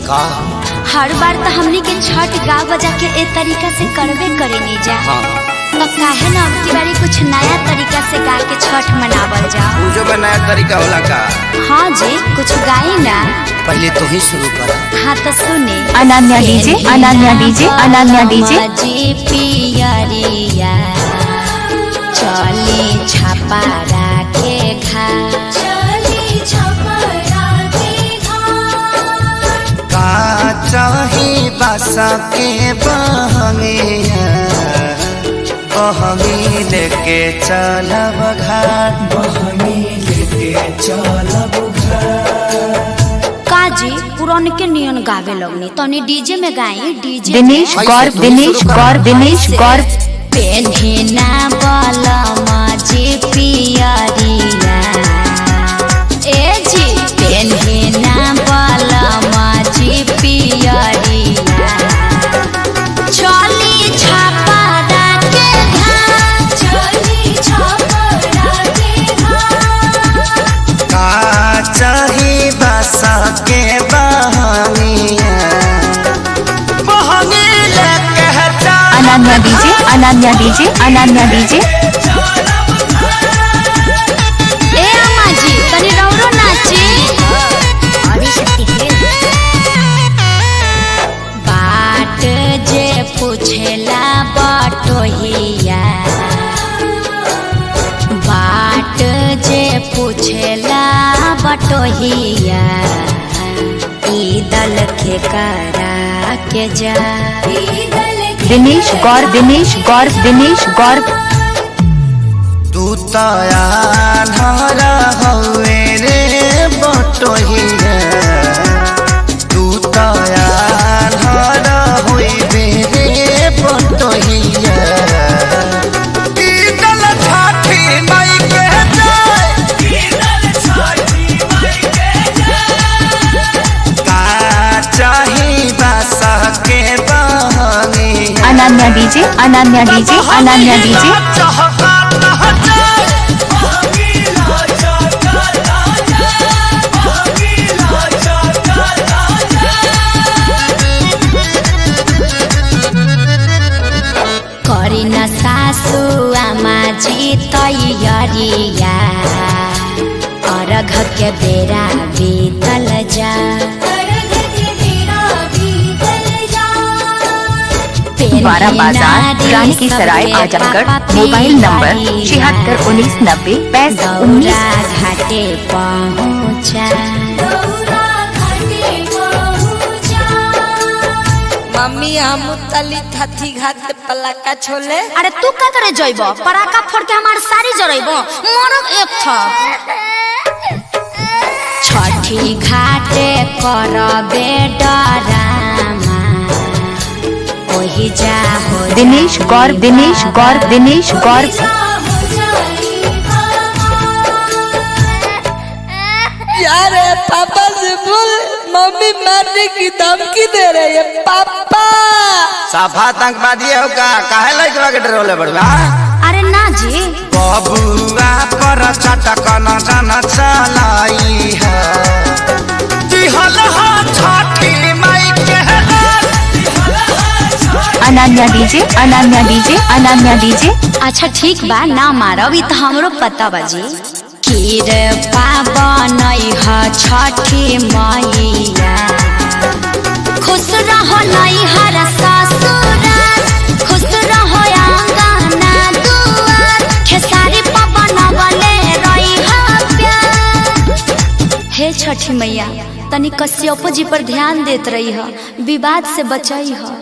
का हर बार तो हमनी के छठ गा बजा के ए तरीका से करबे करे नहीं जा। हाँ तो काहे ना अब की बारी कुछ नया तरीका से गा के छठ मनावल जाओ। पूजो में नया तरीका होला का? हाँ जी कुछ गाई ना। पहले तो ही शुरू कर। हाँ तो सुने। Ananya DJ, Ananya DJ, Ananya DJ. जी पियरिया चली छापा राखे घा, चली छापा राखे घा। का चाही बासा के बहंगिया बहंगी लेके चलब घाट, बहंगी लेके चलब घाट। काजी पुरान के नियन गावे लगनी तनी डीजे में गाई। डीजे दिनेश गौर, दिनेश गौर, दिनेश गौर। पेन्हिना बलमा जी पियरिया ए जी पेन्हिना बलमा जी पियरिया चली छापा राखे घाट, चली छापा राखे घाट। का चाही बासा के बहंगिया बहंगी लेके चलब। Ananya DJ, Ananya DJ, Ananya DJ. ए अम्मा जी तनी रौरो नाची। बाट जे पूछेला बटोहिया, बाट जे पूछेला बटोहिया ईदल के करा के जा। दिनेश गौर, दिनेश गौर, दिनेश गौर। तू तया धरा हवे रे बटोहिया, तू तया धरा होइबे रे बटोहिया। ईदल छठी माई के जय, ईदल छठी माई के जय। का चाही बासा के बहंगी। Ananya DJ, Ananya DJ, Ananya DJ. करी न सासु आमा जी तैयारिया अर्घ के बेरा बीतल जा। बारा बाजार, जानकी सराय, आजमगढ़। Mobile number 7619906519। घाटे पहुँचा, मम्मी हम तली थथी घाट के पलाका छोले। अरे तू का करे जइब? पराका फोड़ के हमार सारी जरइब मरब एक था। छठी घाटे करबे डरामा ओही जा हो। दिनेश गौर, दिनेश गौर, दिनेश गौर। यार पापा से बोल, मम्मी मारने की धमकी दे रही है। पापा साफा आतंकवादी हो का? काहे लइकवा के डरोले बड़वा? अरे ना जी बबुआ पर चटकन जन चलाई है। दिहल हा छठी माई के Ananya DJ, Ananya DJ, Ananya DJ. अच्छा ठीक बा ना मारब ई तो हमरो पता बाजी। खीर पावन ह छठी मैया खुश रहो नैहर ससुराल, खुश रहो आंगना दुआर, खेसारी पवन वाले रही प्यार। हे छठी मैया तनी कश्यप जी पर ध्यान देत रही ह, विवाद से बचाई ह।